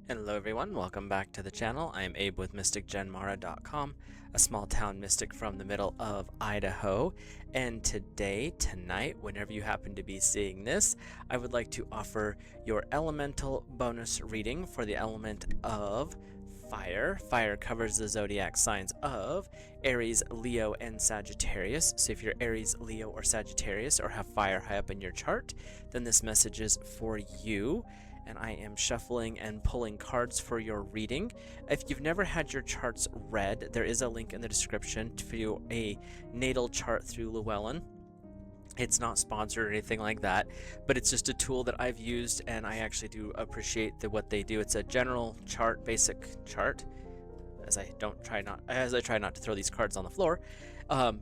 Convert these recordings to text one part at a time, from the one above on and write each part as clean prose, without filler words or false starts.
Hello everyone, welcome back to the channel. I am Abe with MysticGenMara.com, a small town mystic from the middle of Idaho. And tonight, whenever you happen to be seeing this, I would like to offer your elemental bonus reading for the element of fire. Fire covers the zodiac signs of Aries, Leo, and Sagittarius. So if you're Aries, Leo, or Sagittarius, or have fire high up in your chart, then this message is for you. And I am shuffling and pulling cards for your reading. If you've never had your charts read, there is a link in the description to a natal chart through Llewellyn. It's not sponsored or anything like that, but it's just a tool that I've used, and I actually do appreciate what they do. It's a general chart, basic chart, as I try not to throw these cards on the floor.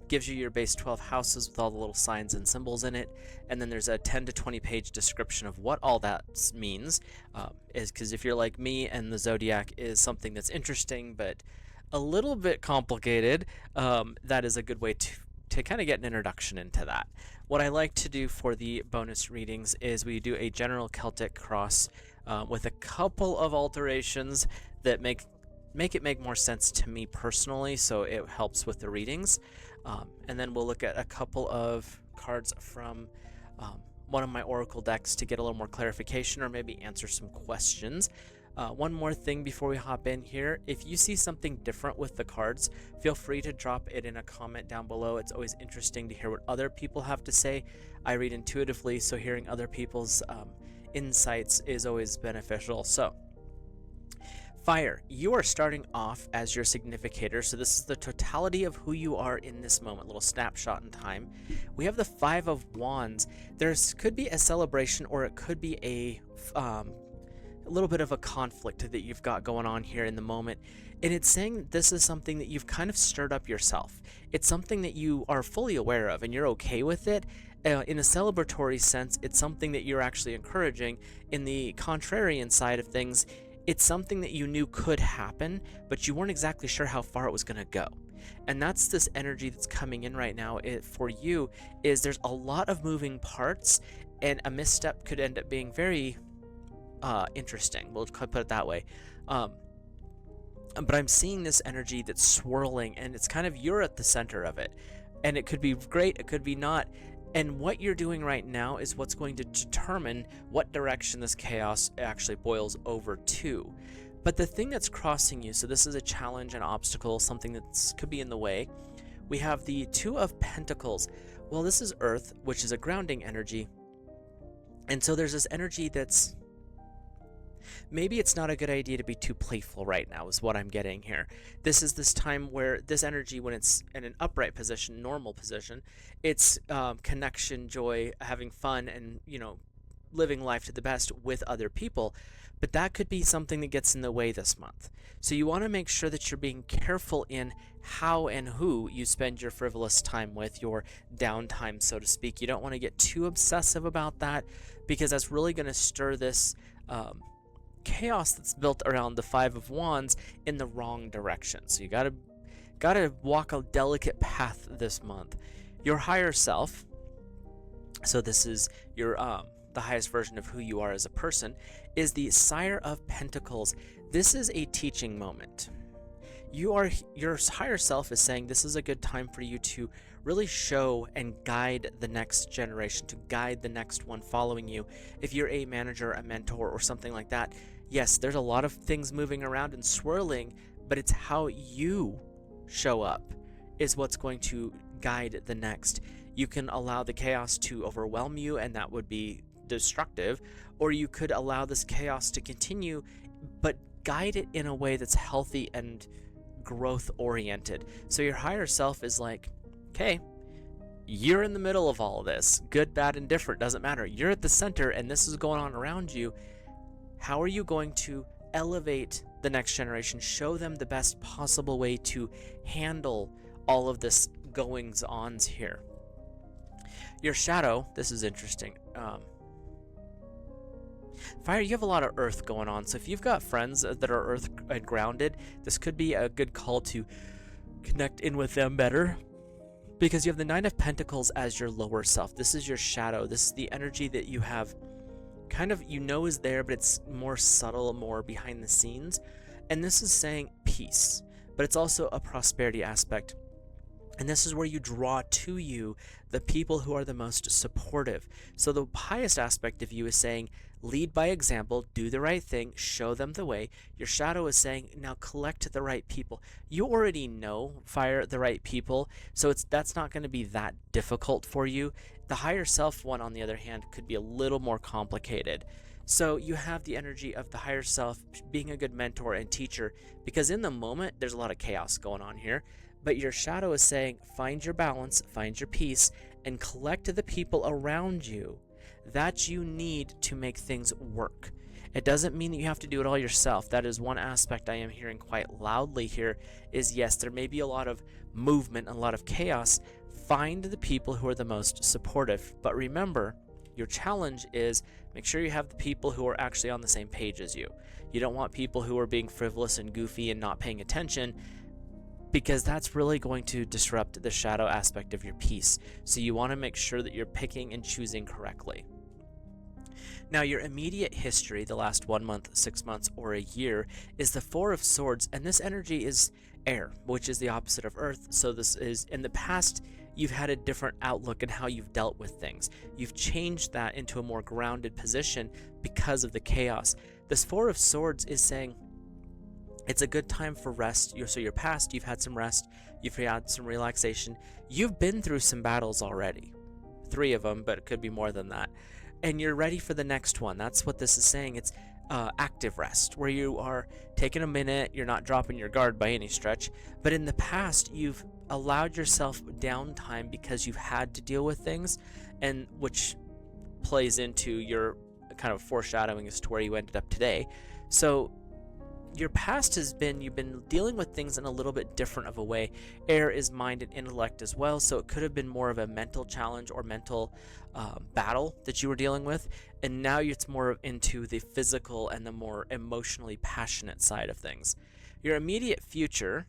Gives you your base 12 houses with all the little signs and symbols in it, and then there's a 10 to 20 page description of what all that means. Because if you're like me and the zodiac is something that's interesting but a little bit complicated, that is a good way to kind of get an introduction into that. What I like to do for the bonus readings is we do a general Celtic cross with a couple of alterations that make it make more sense to me personally, so it helps with the readings. And then we'll look at a couple of cards from one of my oracle decks to get a little more clarification or maybe answer some questions. One more thing before we hop in here: if you see something different with the cards, feel free to drop it in a comment down below. It's always interesting to hear what other people have to say. I read intuitively, so hearing other people's insights is always beneficial. So fire, you are starting off as your significator, so this is the totality of who you are in this moment, little snapshot in time. We have the Five of Wands. There could be a celebration, or it could be a little bit of a conflict that you've got going on here in the moment, and it's saying this is something that you've kind of stirred up yourself. It's something that you are fully aware of and you're okay with it. In a celebratory sense, it's something that you're actually encouraging. In the contrarian side of things, it's something that you knew could happen, but you weren't exactly sure how far it was going to go. And that's this energy that's coming in right now. For you, is there's a lot of moving parts, and a misstep could end up being very interesting. We'll put it that way. But I'm seeing this energy that's swirling, and it's kind of, you're at the center of it. And it could be great, it could be not. And what you're doing right now is what's going to determine what direction this chaos actually boils over to. But the thing that's crossing you, so this is a challenge, an obstacle, something that could be in the way. We have the Two of Pentacles. Well, this is Earth, which is a grounding energy. And so there's this energy that's, maybe it's not a good idea to be too playful right now, is what I'm getting here. This is this time where this energy, when it's in an upright position, normal position, it's connection, joy, having fun, and, living life to the best with other people. But that could be something that gets in the way this month. So you want to make sure that you're being careful in how and who you spend your frivolous time with, your downtime, so to speak. You don't want to get too obsessive about that, because that's really going to stir this chaos that's built around the Five of Wands in the wrong direction. So you gotta walk a delicate path this month. Your higher self, so this is your the highest version of who you are as a person, is the Sire of Pentacles. This is a teaching moment. Your higher self is saying this is a good time for you to really show and guide the next generation, to guide the next one following you. If you're a manager, a mentor, or something like that, yes, there's a lot of things moving around and swirling, but it's how you show up is what's going to guide the next. You can allow the chaos to overwhelm you, and that would be destructive, or you could allow this chaos to continue, but guide it in a way that's healthy and growth oriented. So your higher self is like, okay, you're in the middle of all of this, good, bad, and different, doesn't matter. You're at the center, and this is going on around you. How are you going to elevate the next generation, show them the best possible way to handle all of this goings-ons here? Your shadow, this is interesting. Fire, you have a lot of earth going on, so if you've got friends that are earth and grounded, this could be a good call to connect in with them better, because you have the Nine of Pentacles as your lower self. This is your shadow. This is the energy that you have kind of is there, but it's more subtle, more behind the scenes. And this is saying peace, but it's also a prosperity aspect. And this is where you draw to you the people who are the most supportive. So the highest aspect of you is saying, lead by example, do the right thing, show them the way. Your shadow is saying, now collect the right people. You already know, fire, the right people, so that's not going to be that difficult for you. The higher self one, on the other hand, could be a little more complicated. So you have the energy of the higher self being a good mentor and teacher, because in the moment, there's a lot of chaos going on here. But your shadow is saying, find your balance, find your peace, and collect the people around you that you need to make things work. It doesn't mean that you have to do it all yourself. That is one aspect I am hearing quite loudly here is, yes, there may be a lot of movement, a lot of chaos. Find the people who are the most supportive. But remember, your challenge is make sure you have the people who are actually on the same page as you. You don't want people who are being frivolous and goofy and not paying attention, because that's really going to disrupt the shadow aspect of your peace. So you want to make sure that you're picking and choosing correctly. Now, your immediate history, the last 1 month, 6 months, or a year, is the Four of Swords, and this energy is air, which is the opposite of earth. So this is, in the past, you've had a different outlook in how you've dealt with things. You've changed that into a more grounded position because of the chaos. This Four of Swords is saying, it's a good time for rest. So your past, you've had some rest, you've had some relaxation, you've been through some battles already. 3 of them, but it could be more than that. And you're ready for the next one. That's what this is saying. It's active rest, where you are taking a minute, you're not dropping your guard by any stretch. But in the past, you've allowed yourself downtime because you've had to deal with things, and which plays into your kind of foreshadowing as to where you ended up today. So your past has been, you've been dealing with things in a little bit different of a way. Air is mind and intellect as well, so it could have been more of a mental challenge or mental battle that you were dealing with, and now it's more into the physical and the more emotionally passionate side of things. Your immediate future,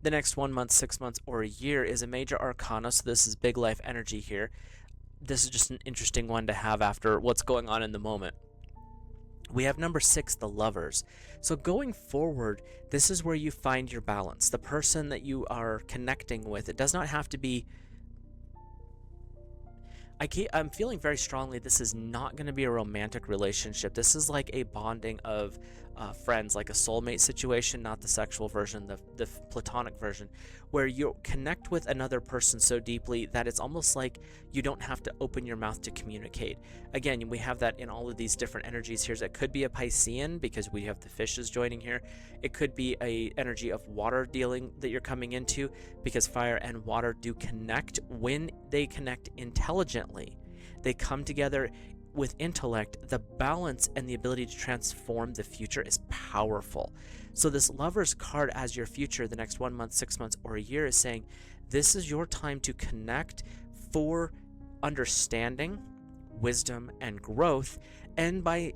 the next 1 month, 6 months, or a year, is a major arcana, so this is big life energy here. This is just an interesting one to have after what's going on in the moment. We have number 6, the Lovers. So going forward, this is where you find your balance. The person that you are connecting with, it does not have to be... I'm feeling very strongly this is not going to be a romantic relationship. This is like a bonding of friends, like a soulmate situation, not the sexual version, the platonic version, where you connect with another person so deeply that it's almost like you don't have to open your mouth to communicate. Again, we have that in all of these different energies here. It could be a Piscean because we have the fishes joining here. It could be a energy of water dealing that you're coming into, because fire and water do connect. When they connect intelligently, they come together with intellect. The balance and the ability to transform the future is powerful. So this Lover's card as your future, the next 1 month, 6 months, or a year, is saying this is your time to connect for understanding, wisdom, and growth, and by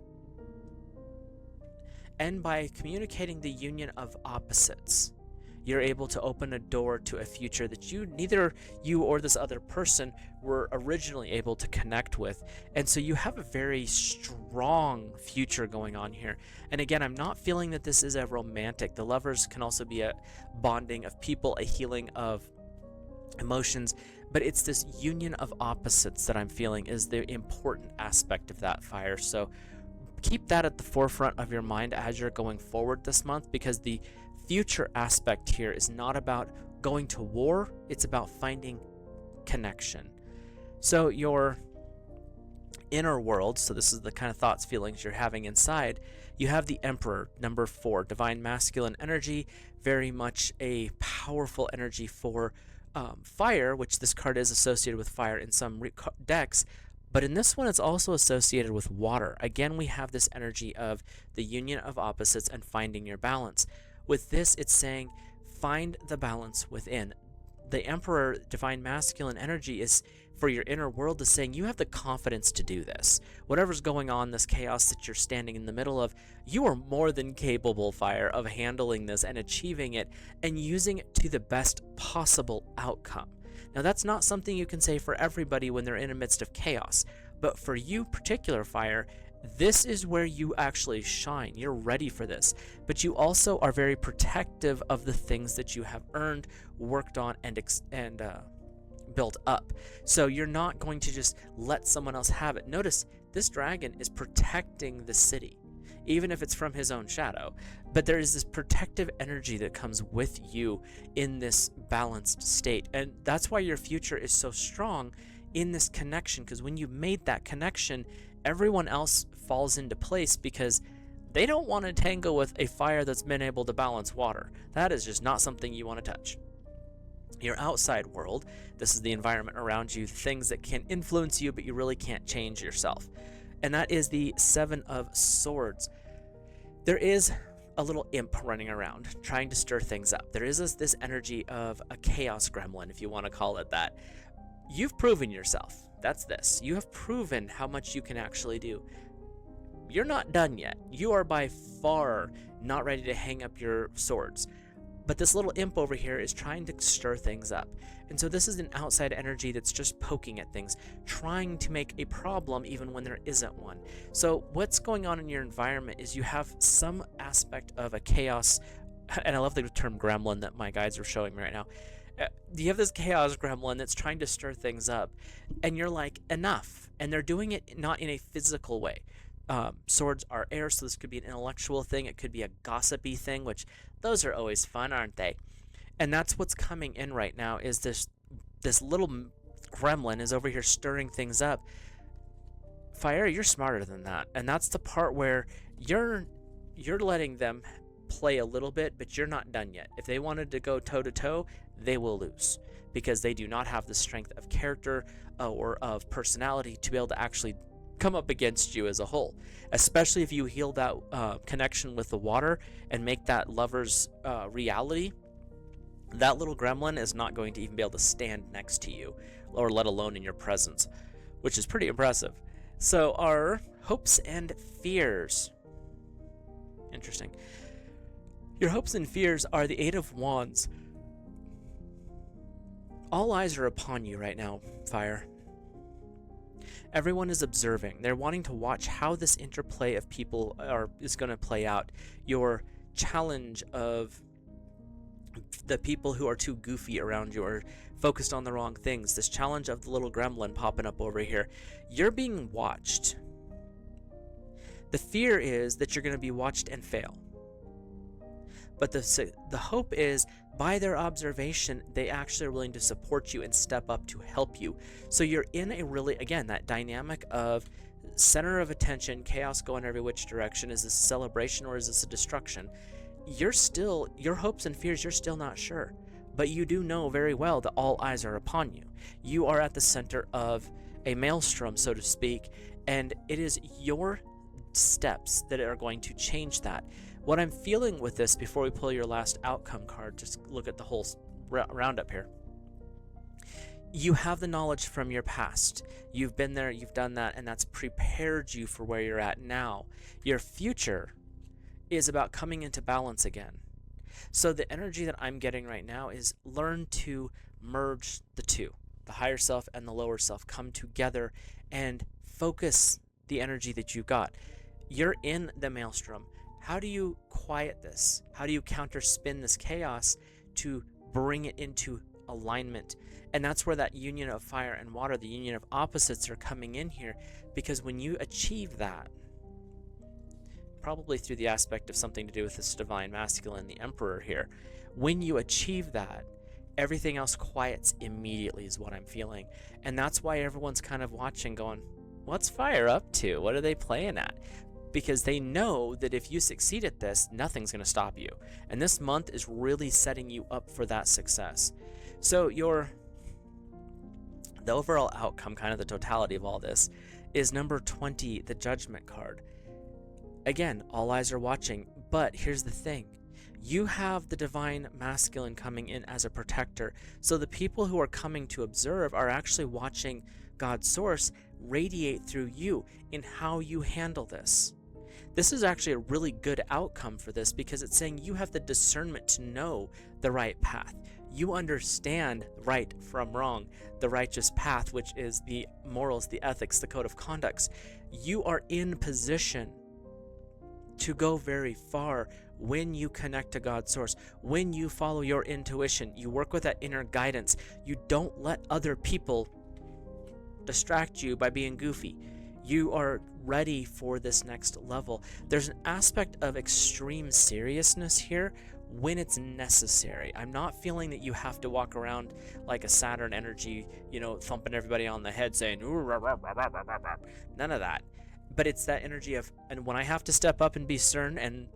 communicating the union of opposites, you're able to open a door to a future that neither you or this other person were originally able to connect with. And so you have a very strong future going on here. And again, I'm not feeling that this is a romantic. The Lovers can also be a bonding of people, a healing of emotions, but it's this union of opposites that I'm feeling is the important aspect of that, fire. So keep that at the forefront of your mind as you're going forward this month, because the future aspect here is not about going to war, it's about finding connection. So your inner world, so this is the kind of thoughts, feelings you're having inside, you have the Emperor, number 4, divine masculine energy, very much a powerful energy for fire, which this card is associated with fire in some decks, but in this one it's also associated with water. Again, we have this energy of the union of opposites and finding your balance. With this, it's saying, find the balance within. The Emperor, divine masculine energy, is for your inner world, is saying you have the confidence to do this. Whatever's going on, this chaos that you're standing in the middle of, you are more than capable, fire, of handling this and achieving it and using it to the best possible outcome. Now, that's not something you can say for everybody when they're in the midst of chaos, But for you, particular fire, this is where you actually shine. You're ready for this. But you also are very protective of the things that you have earned, worked on, and built up. So you're not going to just let someone else have it. Notice this dragon is protecting the city, even if it's from his own shadow. But there is this protective energy that comes with you in this balanced state. And that's why your future is so strong in this connection, because when you made that connection, everyone else falls into place because they don't want to tangle with a fire that's been able to balance water. That is just not something you want to touch. Your outside world, this is the environment around you, things that can influence you, but you really can't change yourself. And that is the Seven of Swords. There is a little imp running around, trying to stir things up. There is this energy of a chaos gremlin, if you want to call it that. You've proven yourself. That's this. You have proven how much you can actually do. You're not done yet. You are by far not ready to hang up your swords. But this little imp over here is trying to stir things up. And so this is an outside energy that's just poking at things, trying to make a problem even when there isn't one. So what's going on in your environment is you have some aspect of a chaos, and I love the term gremlin that my guides are showing me right now. You have this chaos gremlin that's trying to stir things up, and you're like, enough. And they're doing it not in a physical way. Swords are air, so this could be an intellectual thing. It could be a gossipy thing, which those are always fun, aren't they? And that's what's coming in right now, is this little gremlin is over here stirring things up. Fire, you're smarter than that. And that's the part where you're letting them play a little bit, but you're not done yet. If they wanted to go toe-to-toe, they will lose, because they do not have the strength of character or of personality to be able to actually come up against you as a whole, especially if you heal that connection with the water and make that lover's reality. That little gremlin is not going to even be able to stand next to you, or let alone in your presence, which is pretty impressive. So our hopes and fears. Interesting. Your hopes and fears are the Eight of Wands. All eyes are upon you right now, Fire. Everyone is observing. They're wanting to watch how this interplay of people is going to play out. Your challenge of the people who are too goofy around you or focused on the wrong things. This challenge of the little gremlin popping up over here. You're being watched. The fear is that you're going to be watched and fail. But the hope is, by their observation, they actually are willing to support you and step up to help you. So you're in a really, again, that dynamic of center of attention, chaos going every which direction. Is this a celebration or is this a destruction? Your hopes and fears, you're still not sure. But you do know very well that all eyes are upon you. You are at the center of a maelstrom, so to speak, and it is your steps that are going to change that. What I'm feeling with this, before we pull your last outcome card, just look at the whole roundup here. You have the knowledge from your past. You've been there, you've done that, and that's prepared you for where you're at now. Your future is about coming into balance again. So the energy that I'm getting right now is learn to merge the two. The higher self and the lower self come together and focus the energy that you got. You're in the maelstrom. How do you quiet this? How do you counterspin this chaos to bring it into alignment? And that's where that union of fire and water, the union of opposites, are coming in here. Because when you achieve that, probably through the aspect of something to do with this divine masculine, the emperor here, when you achieve that, everything else quiets immediately is what I'm feeling. And that's why everyone's kind of watching going, what's fire up to? What are they playing at? Because they know that if you succeed at this, nothing's going to stop you. And this month is really setting you up for that success. So the overall outcome, kind of the totality of all this, is number 20, the Judgment card. Again, all eyes are watching, but here's the thing. You have the divine masculine coming in as a protector. So the people who are coming to observe are actually watching God's source radiate through you in how you handle this. This is actually a really good outcome for this, because it's saying you have the discernment to know the right path. You understand right from wrong, the righteous path, which is the morals, the ethics, the code of conducts. You are in position to go very far when you connect to God's source, when you follow your intuition, you work with that inner guidance. You don't let other people distract you by being goofy. You are ready for this next level. There's an aspect of extreme seriousness here when it's necessary. I'm not feeling that you have to walk around like a Saturn energy, thumping everybody on the head saying, "Ooh, rah, rah, rah, rah, rah, rah." None of that. But it's that energy of, and when I have to step up and be stern, and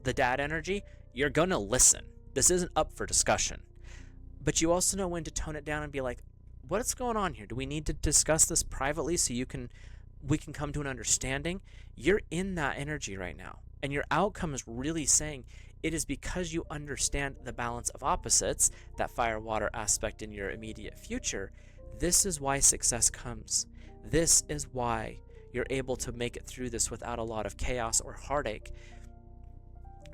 the dad energy, you're gonna listen. This isn't up for discussion. But you also know when to tone it down and be like, what's going on here? Do we need to discuss this privately so we can come to an understanding? You're in that energy right now. And your outcome is really saying it is because you understand the balance of opposites, that fire-water aspect in your immediate future. This is why success comes. This is why you're able to make it through this without a lot of chaos or heartache.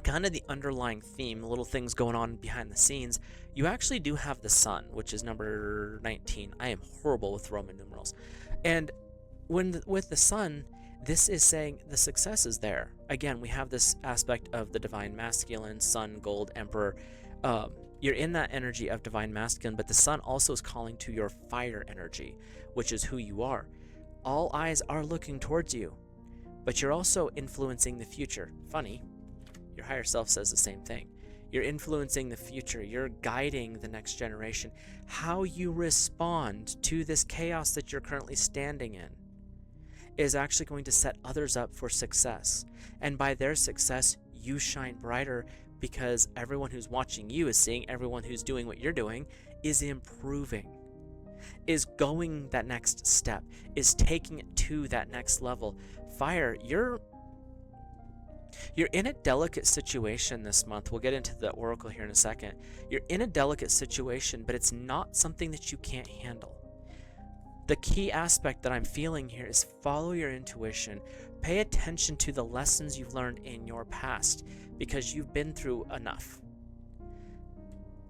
Kind of the underlying theme, little things going on behind the scenes, you actually do have the sun, which is number 19. I am horrible with Roman numerals. And with the sun, this is saying the success is there. Again, we have this aspect of the divine masculine, sun, gold, emperor. You're in that energy of divine masculine, but the sun also is calling to your fire energy, which is who you are. All eyes are looking towards you, but you're also influencing the future. Funny, your higher self says the same thing. You're influencing the future. You're guiding the next generation. How you respond to this chaos that you're currently standing in is actually going to set others up for success. And by their success, you shine brighter because everyone who's watching you is seeing everyone who's doing what you're doing is improving, is going that next step, is taking it to that next level. Fire, you're in a delicate situation this month. We'll get into the oracle here in a second. You're in a delicate situation, but it's not something that you can't handle. The key aspect that I'm feeling here is follow your intuition. Pay attention to the lessons you've learned in your past because you've been through enough.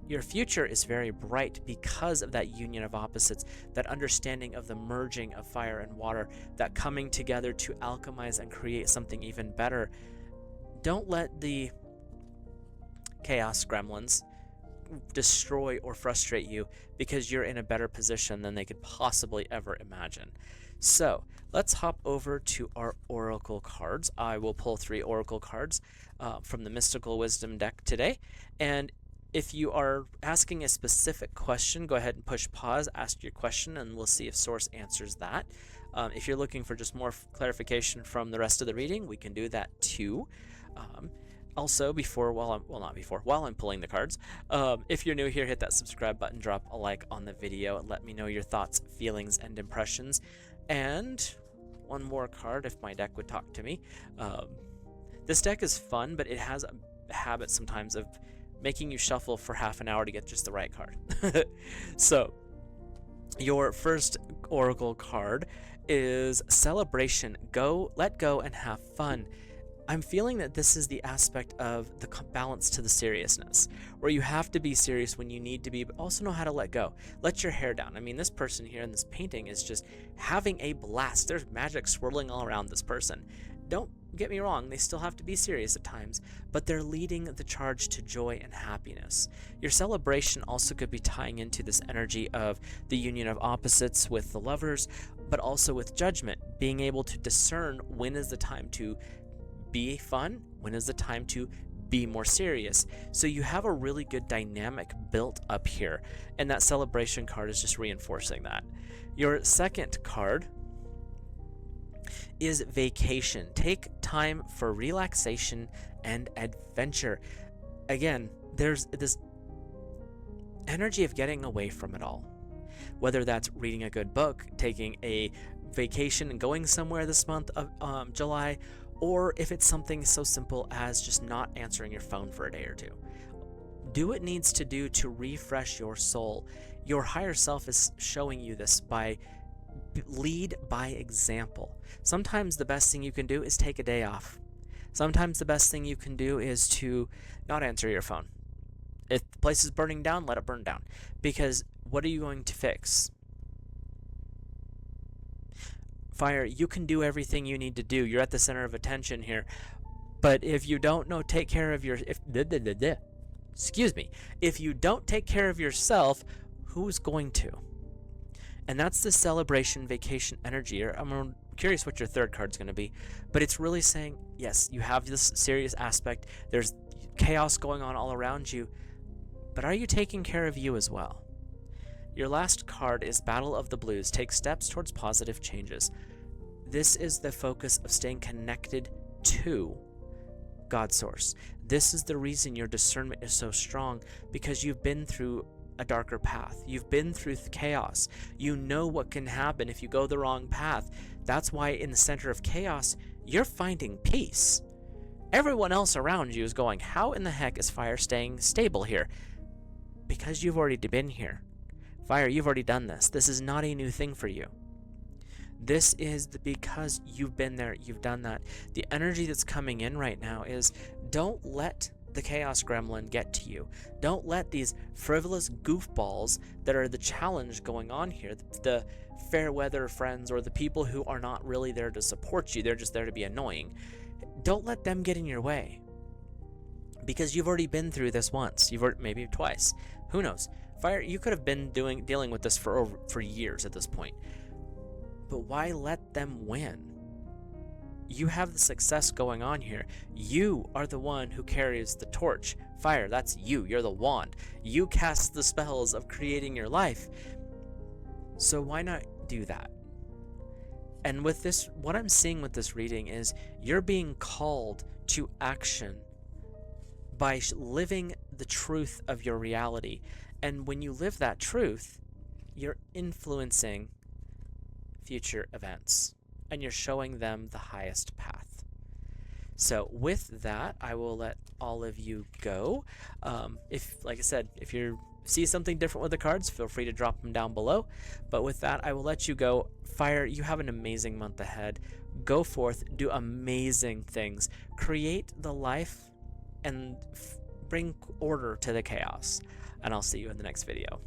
Your future is very bright because of that union of opposites, that understanding of the merging of fire and water, that coming together to alchemize and create something even better. Don't let the chaos gremlins destroy or frustrate you because you're in a better position than they could possibly ever imagine. So let's hop over to our oracle cards. I will pull 3 oracle cards from the Mystical Wisdom deck today. And if you are asking a specific question, go ahead and push pause, ask your question, and we'll see if Source answers that. If you're looking for just more clarification from the rest of the reading, we can do that too. Also, while I'm pulling the cards, if you're new here, hit that subscribe button, drop a like on the video, let me know your thoughts, feelings, and impressions. And one more card, if my deck would talk to me. This deck is fun, but it has a habit sometimes of making you shuffle for half an hour to get just the right card. So, your first oracle card is Celebration. Let go, and have fun. I'm feeling that this is the aspect of the balance to the seriousness, where you have to be serious when you need to be, but also know how to let go. Let your hair down. I mean, this person here in this painting is just having a blast. There's magic swirling all around this person. Don't get me wrong, they still have to be serious at times, but they're leading the charge to joy and happiness. Your celebration also could be tying into this energy of the union of opposites with the lovers, but also with judgment, being able to discern when is the time to be fun, when is the time to be more serious. So you have a really good dynamic built up here, and that celebration card is just reinforcing that. Your second card is Vacation. Take time for relaxation and adventure. Again, there's this energy of getting away from it all, whether that's reading a good book, taking a vacation and going somewhere this month of July, or if it's something so simple as just not answering your phone for a day or two. Do what needs to do to refresh your soul. Your higher self is showing you this by lead by example. Sometimes the best thing you can do is take a day off. Sometimes the best thing you can do is to not answer your phone. If the place is burning down, let it burn down. Because what are you going to fix? Fire, you can do everything you need to do. You're at the center of attention here. But if you don't know, take care of your, if you don't take care of yourself, who's going to? And that's the celebration vacation energy. I'm curious what your third card's going to be, but it's really saying, yes, you have this serious aspect. There's chaos going on all around you, but are you taking care of you as well? Your last card is Battle of the Blues. Take steps towards positive changes. This is the focus of staying connected to God Source. This is the reason your discernment is so strong, because you've been through a darker path. You've been through chaos. You know what can happen if you go the wrong path. That's why in the center of chaos, you're finding peace. Everyone else around you is going, how in the heck is Fire staying stable here? Because you've already been here. Fire, you've already done this. This is not a new thing for you. This is because you've been there, you've done that. The energy that's coming in right now is, don't let the chaos gremlin get to you. Don't let these frivolous goofballs that are the challenge going on here, the fair weather friends, or the people who are not really there to support you, they're just there to be annoying. Don't let them get in your way. Because you've already been through this once, maybe twice. Who knows? Fire, you could have been dealing with this for years at this point. But why let them win? You have the success going on here. You are the one who carries the torch. Fire, that's you. You're the wand. You cast the spells of creating your life. So why not do that? And with this, what I'm seeing with this reading is you're being called to action by living the truth of your reality. And when you live that truth, you're influencing future events, and you're showing them the highest path. So with that, I will let all of you go. Like I said, if you see something different with the cards, feel free to drop them down below. But with that, I will let you go. Fire, you have an amazing month ahead. Go forth, do amazing things, create the life, and bring order to the chaos. And I'll see you in the next video.